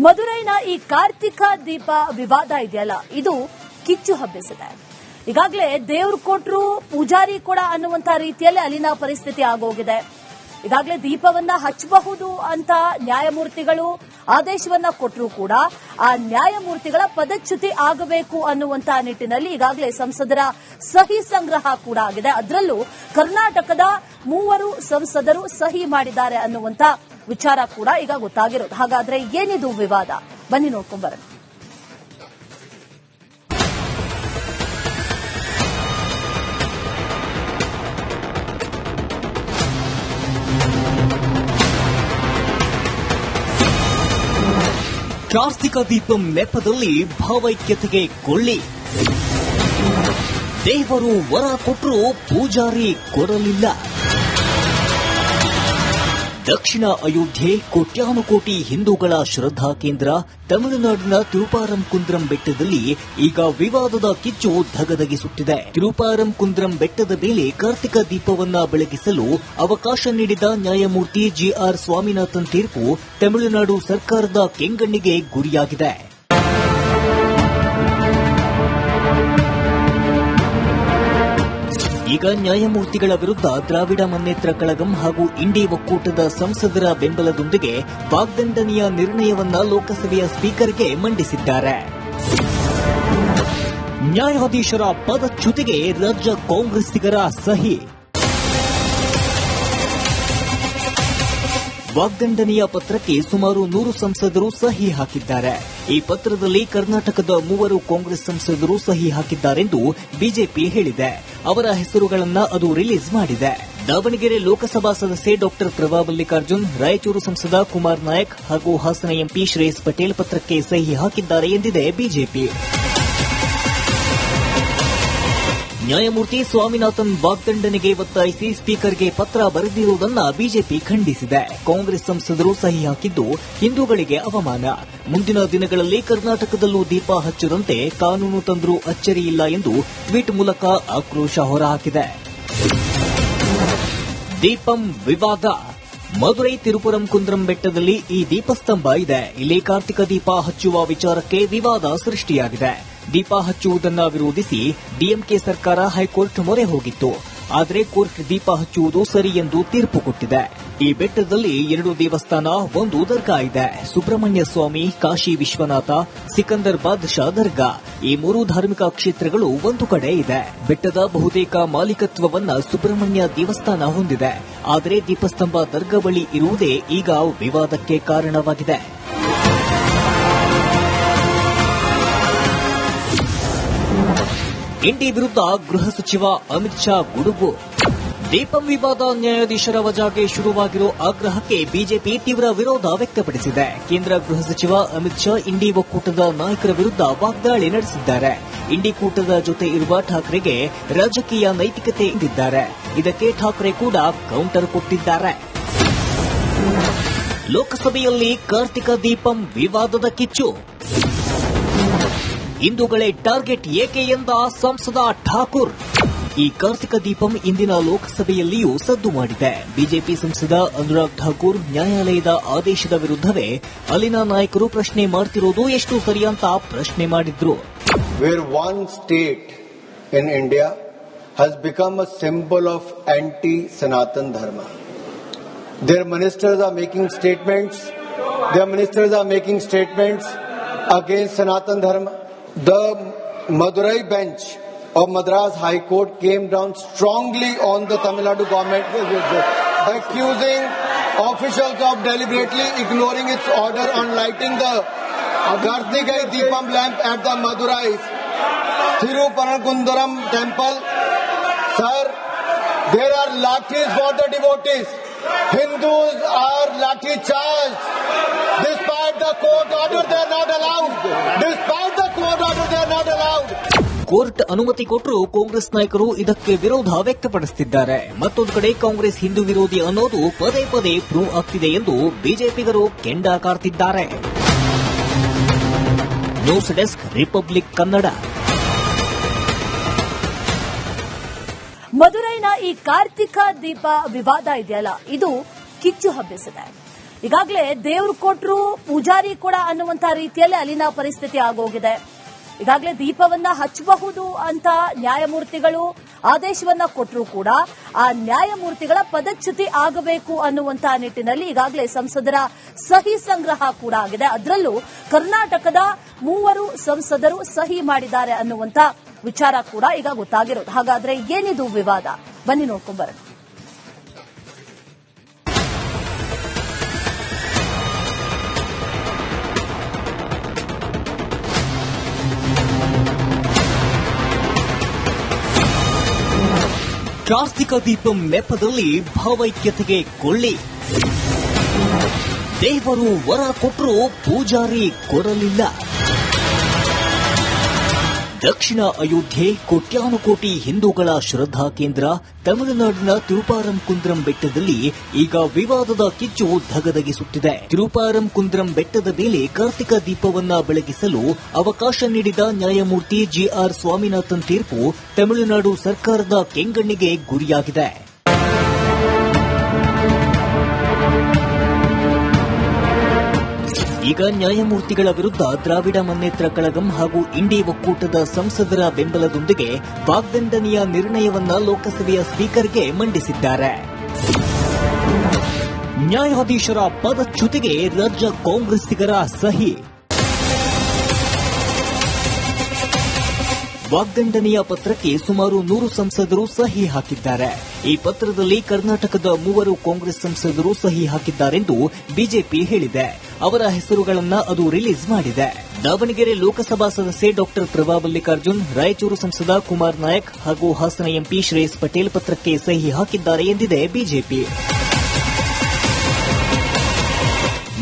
ಮದುರೈನ ಈ ಕಾರ್ತಿಕ ದೀಪ ವಿವಾದ ಇದೆಯಲ್ಲ, ಇದು ಕಿಚ್ಚು ಹಬ್ಬಿಸಿದೆ. ಈಗಾಗಲೇ ದೇವ್ರು ಕೊಟ್ರು ಪೂಜಾರಿ ಕೂಡ ಅನ್ನುವಂತ ರೀತಿಯಲ್ಲಿ ಅಲ್ಲಿನ ಪರಿಸ್ಥಿತಿ ಆಗೋಗಿದೆ. ಈಗಾಗಲೇ ದೀಪವನ್ನ ಹಚ್ಚಬಹುದು ಅಂತ ನ್ಯಾಯಮೂರ್ತಿಗಳು ಆದೇಶವನ್ನ ಕೊಟ್ಟರೂ ಕೂಡ ಆ ನ್ಯಾಯಮೂರ್ತಿಗಳ ಪದಚ್ಯುತಿ ಆಗಬೇಕು ಅನ್ನುವಂತ ನಿಟ್ಟಿನಲ್ಲಿ ಈಗಾಗಲೇ ಸಂಸದರ ಸಹಿ ಸಂಗ್ರಹ ಕೂಡ ಆಗಿದೆ. ಅದರಲ್ಲೂ ಕರ್ನಾಟಕದ 3 ಸಂಸದರು ಸಹಿ ಮಾಡಿದ್ದಾರೆ ಅನ್ನುವಂತ ವಿಚಾರ ಕೂಡ ಈಗ ಗೊತ್ತಾಗಿರೋದು. ಹಾಗಾದ್ರೆ ಏನಿದು ವಿವಾದ? ಬನ್ನಿ ನೋಡ್ಕೊಂಡ್ ಬರೋಣ. ಕಾರ್ತಿಕ ದೀಪಂ ನೆಪದಲ್ಲಿ ಭಾವೈಕ್ಯತೆಗೆ ಕೊಳ್ಳಿ. ದೇವರು ವರ ಕೊಟ್ಟರೂ ಪೂಜಾರಿ ಕೊಡಲಿಲ್ಲ. ದಕ್ಷಿಣ ಅಯೋಧ್ಯೆ ಕೋಟ್ಯಾನುಕೋಟಿ ಹಿಂದೂಗಳ ಶ್ರದ್ಧಾ ಕೇಂದ್ರ ತಮಿಳುನಾಡಿನ ತಿರುಪಾರಂಕುಂದ್ರಂ ಬೆಟ್ಟದಲ್ಲಿ ಈಗ ವಿವಾದದ ಕಿಚ್ಚು ಧಗಧಗಿಸುತ್ತಿದೆ. ತಿರುಪಾರಂಕುಂದ್ರಂ ಬೆಟ್ಟದ ಮೇಲೆ ಕಾರ್ತಿಕ ದೀಪವನ್ನ ಬೆಳಗಿಸಲು ಅವಕಾಶ ನೀಡಿದ ನ್ಯಾಯಮೂರ್ತಿ ಜಿಆರ್ ಸ್ವಾಮಿನಾಥನ್ ತೀರ್ಪು ತಮಿಳುನಾಡು ಸರ್ಕಾರದ ಕೆಂಗಣ್ಣಿಗೆ ಗುರಿಯಾಗಿದೆ. ಈಗ ನ್ಯಾಯಮೂರ್ತಿಗಳ ವಿರುದ್ಧ ದ್ರಾವಿಡ ಮನ್ನೇತ್ರ ಕಳಗಂ ಹಾಗೂ ಇಂಡಿ ಒಕ್ಕೂಟದ ಸಂಸದರ ಬೆಂಬಲದೊಂದಿಗೆ ವಾಗ್ದಂಡನೆಯ ನಿರ್ಣಯವನ್ನ ಲೋಕಸಭೆಯ ಸ್ಪೀಕರ್ಗೆ ಮಂಡಿಸಿದ್ದಾರೆ. ನ್ಯಾಯಾಧೀಶರ ಪದಚ್ಯುತಿಗೆ ರಾಜ್ಯ ಕಾಂಗ್ರೆಸ್ಸಿಗರ ಸಹಿ. ವಾಗ್ದಂಡನೆಯ ಪತ್ರಕ್ಕೆ ಸುಮಾರು 100 ಸಂಸದರು ಸಹಿ ಹಾಕಿದ್ದಾರೆ. ಈ ಪತ್ರದಲ್ಲಿ ಕರ್ನಾಟಕದ 3 ಕಾಂಗ್ರೆಸ್ ಸಂಸದರು ಸಹಿ ಹಾಕಿದ್ದಾರೆಂದು ಬಿಜೆಪಿ ಹೇಳಿದೆ. ಅವರ ಹೆಸರುಗಳನ್ನು ಅದು ರಿಲೀಸ್ ಮಾಡಿದೆ. ದಾವಣಗೆರೆ ಲೋಕಸಭಾ ಸದಸ್ಯೆ ಡಾ ಪ್ರಭಾ ಮಲ್ಲಿಕಾರ್ಜುನ್, ರಾಯಚೂರು ಸಂಸದ ಕುಮಾರ್ ನಾಯಕ್ ಹಾಗೂ ಹಾಸನ ಎಂಪಿ ಶ್ರೇಯಸ್ ಪಟೇಲ್ ಪತ್ರಕ್ಕೆ ಸಹಿ ಹಾಕಿದ್ದಾರೆ ಎಂದಿದೆ ಬಿಜೆಪಿ. ನ್ಯಾಯಮೂರ್ತಿ ಸ್ವಾಮಿನಾಥನ್ ವಾಗ್ದಂಡನೆಗೆ ಒತ್ತಾಯಿಸಿ ಸ್ಪೀಕರ್ಗೆ ಪತ್ರ ಬರೆದಿರುವುದನ್ನು ಬಿಜೆಪಿ ಖಂಡಿಸಿದೆ. ಕಾಂಗ್ರೆಸ್ ಸಂಸದರು ಸಹಿ ಹಾಕಿದ್ದು ಹಿಂದೂಗಳಿಗೆ ಅವಮಾನ. ಮುಂದಿನ ದಿನಗಳಲ್ಲಿ ಕರ್ನಾಟಕದಲ್ಲೂ ದೀಪ ಹಚ್ಚದಂತೆ ಕಾನೂನು ತಂದರೂ ಅಚ್ಚರಿಯಿಲ್ಲ ಎಂದು ಟ್ವೀಟ್ ಮೂಲಕ ಆಕ್ರೋಶ ಹೊರಹಾಕಿದೆ. ದೀಪಂ ವಿವಾದ. ಮದುರೈ ತಿರುಪರಂಕುಂದ್ರಂ ಬೆಟ್ಟದಲ್ಲಿ ಈ ದೀಪಸ್ತಂಭ ಇದೆ. ಇಲ್ಲಿ ಕಾರ್ತಿಕ ದೀಪ ಹಚ್ಚುವ ವಿಚಾರಕ್ಕೆ ವಿವಾದ ಸೃಷ್ಟಿಯಾಗಿದೆ. ದೀಪ ಹಚ್ಚುವುದನ್ನು ವಿರೋಧಿಸಿ ಡಿಎಂಕೆ ಸರ್ಕಾರ ಹೈಕೋರ್ಟ್ ಮೊರೆ ಹೋಗಿತ್ತು. ಆದರೆ ಕೋರ್ಟ್ ದೀಪ ಹಚ್ಚುವುದು ಸರಿ ಎಂದು ತೀರ್ಪು ಕೊಟ್ಟಿದೆ. ಈ ಬೆಟ್ಟದಲ್ಲಿ 2 ದೇವಸ್ಥಾನ, 1 ದರ್ಗಾ ಇದೆ. ಸುಬ್ರಹ್ಮಣ್ಯ ಸ್ವಾಮಿ, ಕಾಶಿ ವಿಶ್ವನಾಥ, ಸಿಕಂದರ್ ಬಾದ್ಶಾ ದರ್ಗಾ, ಈ 3 ಧಾರ್ಮಿಕ ಕ್ಷೇತ್ರಗಳು ಒಂದು ಕಡೆ ಇದೆ. ಬೆಟ್ಟದ ಬಹುತೇಕ ಮಾಲೀಕತ್ವವನ್ನ ಸುಬ್ರಹ್ಮಣ್ಯ ದೇವಸ್ಥಾನ ಹೊಂದಿದೆ. ಆದರೆ ದೀಪಸ್ತಂಭ ದರ್ಗಾ ಬಳಿ ಇರುವುದೇ ಈಗ ವಿವಾದಕ್ಕೆ ಕಾರಣವಾಗಿದೆ. ಇಂಡಿ ವಿರುದ್ಧ ಗೃಹ ಸಚಿವ ಅಮಿತ್ ಶಾ ಗುಡುಗು. ದೀಪಂ ವಿವಾದ ನ್ಯಾಯಾಧೀಶರ ವಜಾಗೆ ಶುರುವಾಗಿರೋ ಆಗ್ರಹಕ್ಕೆ ಬಿಜೆಪಿ ತೀವ್ರ ವಿರೋಧ ವ್ಯಕ್ತಪಡಿಸಿದೆ. ಕೇಂದ್ರ ಗೃಹ ಸಚಿವ ಅಮಿತ್ ಶಾ ಇಂಡಿ ಒಕ್ಕೂಟದ ನಾಯಕರ ವಿರುದ್ಧ ವಾಗ್ದಾಳಿ ನಡೆಸಿದ್ದಾರೆ. ಇಂಡಿ ಕೂಟದ ಜೊತೆ ಇರುವ ಠಾಕ್ರೆಗೆ ರಾಜಕೀಯ ನೈತಿಕತೆ ಎಂದಿದ್ದಾರೆ. ಇದಕ್ಕೆ ಠಾಕ್ರೆ ಕೂಡ ಕೌಂಟರ್ ಕೊಟ್ಟಿದ್ದಾರೆ. ಲೋಕಸಭೆಯಲ್ಲಿ ಕಾರ್ತಿಕ ದೀಪಂ ವಿವಾದದ ಕಿಚ್ಚು. ಹಿಂದೂಗಳೇ ಟಾರ್ಗೆಟ್ ಏಕೆ ಎಂದ ಸಂಸದ ಠಾಕೂರ್. ಈ ಕಾರ್ತಿಕ ದೀಪಂ ಇಂದಿನ ಲೋಕಸಭೆಯಲ್ಲಿಯೂ ಸದ್ದು ಮಾಡಿದೆ. ಬಿಜೆಪಿ ಸಂಸದ ಅನುರಾಗ್ ಠಾಕೂರ್ ನ್ಯಾಯಾಲಯದ ಆದೇಶದ ವಿರುದ್ಧವೇ ಅಲ್ಲಿನ ನಾಯಕರು ಪ್ರಶ್ನೆ ಮಾಡ್ತಿರೋದು ಎಷ್ಟು ಸರಿ ಅಂತ ಪ್ರಶ್ನೆ ಮಾಡಿದ್ರು. Where one state in India has become a symbol of anti-Sanatan Dharma. Their ministers are making statements. Against Sanatan Dharma. The Madurai bench of Madras High Court came down strongly on the Tamil Nadu government, accusing officials of deliberately ignoring its order on lighting the Kartikai Deepam lamp at the Madurai Thiruparankundaram temple. Sir, there are lathis for the devotees. Hindus are lathi charged. Despite the court order, they are not allowed. Court ಅನುಮತಿ ಕೊಟ್ಟರೂ ಕಾಂಗ್ರೆಸ್ ನಾಯಕರು ಇದಕ್ಕೆ ವಿರೋಧ ವ್ಯಕ್ತಪಡಿಸುತ್ತಿದ್ದಾರೆ. ಮತ್ತೊಂದು ಕಡೆ ಕಾಂಗ್ರೆಸ್ ಹಿಂದೂ ವಿರೋಧಿ ಅನ್ನೋದು ಪದೇ ಪದೇ ಪ್ರೂವ್ ಆಗ್ತಿದೆ ಎಂದು ಬಿಜೆಪಿಗರು ಕೆಂಡ ಕಾರ್ತಿದ್ದಾರೆ. News desk, Republic Kannada. ಮದುರೈನ ಈ ಕಾರ್ತಿಕ ದೀಪ ವಿವಾದ ಇದೆಯಲ್ಲ, ಇದು ಕಿಚ್ಚು ಹಬ್ಬಿಸಿದೆ. ಈಗಾಗಲೇ ದೇವ್ರು ಕೊಟ್ರು ಪೂಜಾರಿ ಕೂಡ ಅನ್ನುವಂತ ರೀತಿಯಲ್ಲಿ ಅಲ್ಲಿನ ಪರಿಸ್ಥಿತಿ ಆಗೋಗಿದೆ. ಈಗಾಗಲೇ ದೀಪವನ್ನ ಹಚ್ಚಬಹುದು ಅಂತ ನ್ಯಾಯಮೂರ್ತಿಗಳು ಆದೇಶವನ್ನ ಕೊಟ್ಟರೂ ಕೂಡ ಆ ನ್ಯಾಯಮೂರ್ತಿಗಳ ಪದಚ್ಯುತಿ ಆಗಬೇಕು ಅನ್ನುವಂತಹ ನಿಟ್ಟಿನಲ್ಲಿ ಈಗಾಗಲೇ ಸಂಸದರ ಸಹಿ ಸಂಗ್ರಹ ಕೂಡ ಆಗಿದೆ. ಅದರಲ್ಲೂ ಕರ್ನಾಟಕದ 3 ಸಂಸದರು ಸಹಿ ಮಾಡಿದ್ದಾರೆ ಅನ್ನುವಂತ ವಿಚಾರ ಕೂಡ ಈಗ ಗೊತ್ತಾಗಿರೋದು. ಹಾಗಾದ್ರೆ ಏನಿದು ವಿವಾದ? ಬನ್ನಿ ನೋಡ್ಕೊಂಡ್ಬರೋಣ. ಕಾರ್ತಿಕ ದೀಪಂ ನೆಪದಲ್ಲಿ ಭಾವೈಕ್ಯತೆಗೆ ಕೊಳ್ಳಿ. ದೇವರು ವರ ಕೊಟ್ಟರೂ ಪೂಜಾರಿ ಕೊಡಲಿಲ್ಲ. ದಕ್ಷಿಣ ಅಯೋಧ್ಯೆ ಕೋಟ್ಯಾನುಕೋಟಿ ಹಿಂದೂಗಳ ಶ್ರದ್ಧಾ ಕೇಂದ್ರ ತಮಿಳುನಾಡಿನ ತಿರುಪಾರಂಕುಂದ್ರಂ ಬೆಟ್ಟದಲ್ಲಿ ಈಗ ವಿವಾದದ ಕಿಚ್ಚು ಧಗಧಗಿಸುತ್ತಿದೆ. ತಿರುಪಾರಂಕುಂದ್ರಂ ಬೆಟ್ಟದ ಮೇಲೆ ಕಾರ್ತಿಕ ದೀಪವನ್ನ ಬೆಳಗಿಸಲು ಅವಕಾಶ ನೀಡಿದ ನ್ಯಾಯಮೂರ್ತಿ ಜಿಆರ್ ಸ್ವಾಮಿನಾಥನ್ ತೀರ್ಪು ತಮಿಳುನಾಡು ಸರ್ಕಾರದ ಕೆಂಗಣ್ಣಿಗೆ ಗುರಿಯಾಗಿದೆ. ಈಗ ನ್ಯಾಯಮೂರ್ತಿಗಳ ವಿರುದ್ಧ ದ್ರಾವಿಡ ಮನ್ನೇತ್ರ ಕಳಗಂ ಹಾಗೂ ಇಂಡಿ ಒಕ್ಕೂಟದ ಸಂಸದರ ಬೆಂಬಲದೊಂದಿಗೆ ವಾಗ್ದಂಡನೆಯ ನಿರ್ಣಯವನ್ನ ಲೋಕಸಭೆಯ ಸ್ಪೀಕರ್ಗೆ ಮಂಡಿಸಿದ್ದಾರೆ. ನ್ಯಾಯಾಧೀಶರ ಪದಚ್ಯುತಿಗೆ ರಾಜ್ಯ ಕಾಂಗ್ರೆಸ್ಸಿಗರ ಸಹಿ. ವಾಗ್ದಂಡನೆಯ ಪತ್ರಕ್ಕೆ ಸುಮಾರು 100 ಸಂಸದರು ಸಹಿ ಹಾಕಿದ್ದಾರೆ. ಈ ಪತ್ರದಲ್ಲಿ ಕರ್ನಾಟಕದ 3 ಕಾಂಗ್ರೆಸ್ ಸಂಸದರು ಸಹಿ ಹಾಕಿದ್ದಾರೆಂದು ಬಿಜೆಪಿ ಹೇಳಿದೆ. ಅವರ ಹೆಸರುಗಳನ್ನು ಅದು ರಿಲೀಸ್ ಮಾಡಿದೆ. ದಾವಣಗೆರೆ ಲೋಕಸಭಾ ಸದಸ್ಯೆ ಡಾ ಪ್ರಭಾ ಮಲ್ಲಿಕಾರ್ಜುನ್, ರಾಯಚೂರು ಸಂಸದ ಕುಮಾರ್ ನಾಯಕ್ ಹಾಗೂ ಹಾಸನ ಎಂಪಿ ಶ್ರೇಯಸ್ ಪಟೇಲ್ ಪತ್ರಕ್ಕೆ ಸಹಿ ಹಾಕಿದ್ದಾರೆ ಎಂದಿದೆ ಬಿಜೆಪಿ.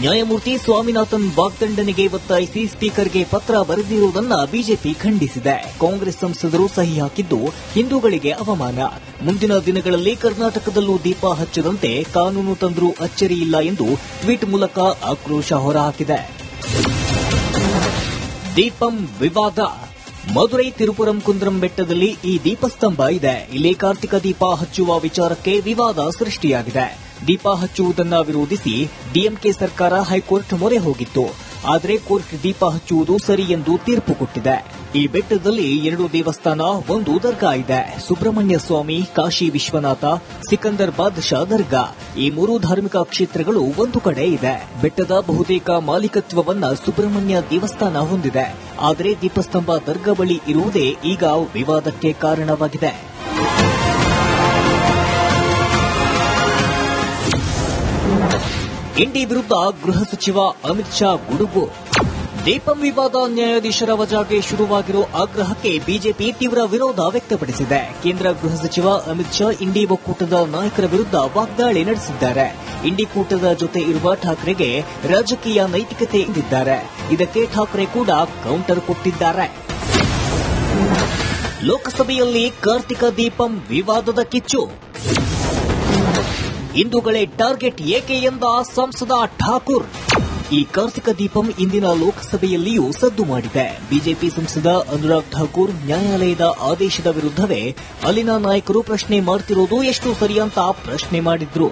ನ್ಯಾಯಮೂರ್ತಿ ಸ್ವಾಮಿನಾಥನ್ ವಾಗ್ದಂಡನೆಗೆ ಒತ್ತಾಯಿಸಿ ಸ್ಪೀಕರ್ಗೆ ಪತ್ರ ಬರೆದಿರುವುದನ್ನು ಬಿಜೆಪಿ ಖಂಡಿಸಿದೆ. ಕಾಂಗ್ರೆಸ್ ಸಂಸದರು ಸಹಿ ಹಾಕಿದ್ದು ಹಿಂದೂಗಳಿಗೆ ಅವಮಾನ. ಮುಂದಿನ ದಿನಗಳಲ್ಲಿ ಕರ್ನಾಟಕದಲ್ಲೂ ದೀಪ ಹಚ್ಚದಂತೆ ಕಾನೂನು ತಂದರೂ ಅಚ್ಚರಿಯಿಲ್ಲ ಎಂದು ಟ್ವೀಟ್ ಮೂಲಕ ಆಕ್ರೋಶ ಹೊರಹಾಕಿದೆ. ದೀಪಂ ವಿವಾದ. ಮದುರೈ ತಿರುಪುರಂ ಕುಂದ್ರಂ ಬೆಟ್ಟದಲ್ಲಿ ಈ ದೀಪಸ್ತಂಭ ಇದೆ. ಇಲ್ಲಿ ಕಾರ್ತಿಕ ದೀಪ ಹಚ್ಚುವ ವಿಚಾರಕ್ಕೆ ವಿವಾದ ಸೃಷ್ಟಿಯಾಗಿದೆ. ದೀಪ ಹಚ್ಚುವುದನ್ನು ವಿರೋಧಿಸಿ ಡಿಎಂಕೆ ಸರ್ಕಾರ ಹೈಕೋರ್ಟ್ ಮೊರೆ ಹೋಗಿತ್ತು. ಆದರೆ ಕೋರ್ಟ್ ದೀಪ ಹಚ್ಚುವುದು ಸರಿ ಎಂದು ತೀರ್ಪು ಕೊಟ್ಟಿದೆ. ಈ ಬೆಟ್ಟದಲ್ಲಿ 2 ದೇವಸ್ಥಾನ, 1 ದರ್ಗಾ ಇದೆ. ಸುಬ್ರಹ್ಮಣ್ಯ ಸ್ವಾಮಿ, ಕಾಶಿ ವಿಶ್ವನಾಥ, ಸಿಕಂದರ್ ಬಾದ್ಶಾ ದರ್ಗಾ, ಈ 3 ಧಾರ್ಮಿಕ ಕ್ಷೇತ್ರಗಳು ಒಂದು ಕಡೆ ಇದೆ. ಬೆಟ್ಟದ ಬಹುತೇಕ ಮಾಲೀಕತ್ವವನ್ನ ಸುಬ್ರಹ್ಮಣ್ಯ ದೇವಸ್ಥಾನ ಹೊಂದಿದೆ. ಆದರೆ ದೀಪಸ್ತಂಭ ದರ್ಗಾ ಬಳಿ ಇರುವುದೇ ಈಗ ವಿವಾದಕ್ಕೆ ಕಾರಣವಾಗಿದೆ. ಇಂಡಿ ವಿರುದ್ಧ ಗೃಹ ಸಚಿವ ಅಮಿತ್ ಶಾ ಗುಡುಗು. ದೀಪಂ ವಿವಾದ ನ್ಯಾಯಾಧೀಶರ ವಜಾಗೆ ಶುರುವಾಗಿರೋ ಆಗ್ರಹಕ್ಕೆ ಬಿಜೆಪಿ ತೀವ್ರ ವಿರೋಧ ವ್ಯಕ್ತಪಡಿಸಿದೆ. ಕೇಂದ್ರ ಗೃಹ ಸಚಿವ ಅಮಿತ್ ಶಾ ಇಂಡಿ ಒಕ್ಕೂಟದ ನಾಯಕರ ವಿರುದ್ಧ ವಾಗ್ದಾಳಿ ನಡೆಸಿದ್ದಾರೆ. ಇಂಡಿ ಕೂಟದ ಜೊತೆ ಇರುವ ಠಾಕ್ರೆಗೆ ರಾಜಕೀಯ ನೈತಿಕತೆ ಎಂದಿದ್ದಾರೆ. ಇದಕ್ಕೆ ಠಾಕ್ರೆ ಕೂಡ ಕೌಂಟರ್ ಕೊಟ್ಟಿದ್ದಾರೆ. ಲೋಕಸಭೆಯಲ್ಲಿ ಕಾರ್ತಿಕ ದೀಪಂ ವಿವಾದದ ಕಿಚ್ಚು. ಹಿಂದೂಗಳೇ ಟಾರ್ಗೆಟ್ ಏಕೆ ಎಂದ ಸಂಸದ ಠಾಕೂರ್. ಈ ಕಾರ್ತಿಕ ದೀಪಂ ಇಂದಿನ ಲೋಕಸಭೆಯಲ್ಲಿಯೂ ಸದ್ದು ಮಾಡಿದೆ. ಬಿಜೆಪಿ ಸಂಸದ ಅನುರಾಗ್ ಠಾಕೂರ್ ನ್ಯಾಯಾಲಯದ ಆದೇಶದ ವಿರುದ್ಧವೇ ಅಲ್ಲಿನ ನಾಯಕರು ಪ್ರಶ್ನೆ ಮಾಡ್ತಿರೋದು ಎಷ್ಟು ಸರಿ ಅಂತ ಪ್ರಶ್ನೆ ಮಾಡಿದ್ರು.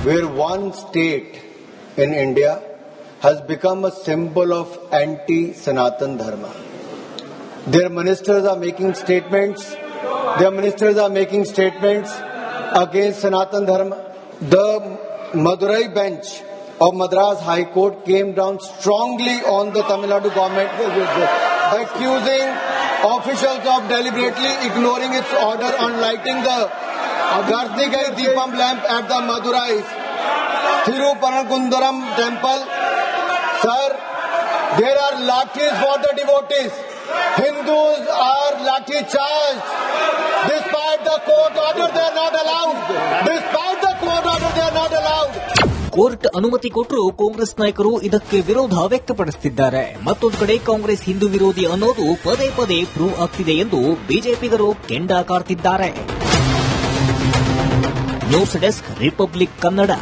Where one state in India has become a symbol of anti-Sanatan Dharma. Their ministers are making statements against Sanatan Dharma. The Madurai bench of Madras High Court came down strongly on the Tamil Nadu government, accusing officials of deliberately ignoring its order on lighting the Kartika Deepam lamp at the Madurai Thiruparankundaram temple. Sir, there are lathis for the devotees. Hindus are lathi charged. Despite the court order, they are not allowed. Court ಅನುಮತಿ ಕೊಟ್ಟರೂ ಕಾಂಗ್ರೆಸ್ ನಾಯಕರು ಇದಕ್ಕೆ ವಿರೋಧ ವ್ಯಕ್ತಪಡಿಸುತ್ತಿದ್ದಾರೆ. ಮತ್ತೊಂದು ಕಡೆ ಕಾಂಗ್ರೆಸ್ ಹಿಂದೂ ವಿರೋಧಿ ಅನ್ನೋದು ಪದೇ ಪದೇ ಪ್ರೂವ್ ಆಗ್ತಿದೆ ಎಂದು ಬಿಜೆಪಿಗರು ಕೆಂಡ ಕಾರ್ತಿದ್ದಾರೆ. News desk Republic Kannada.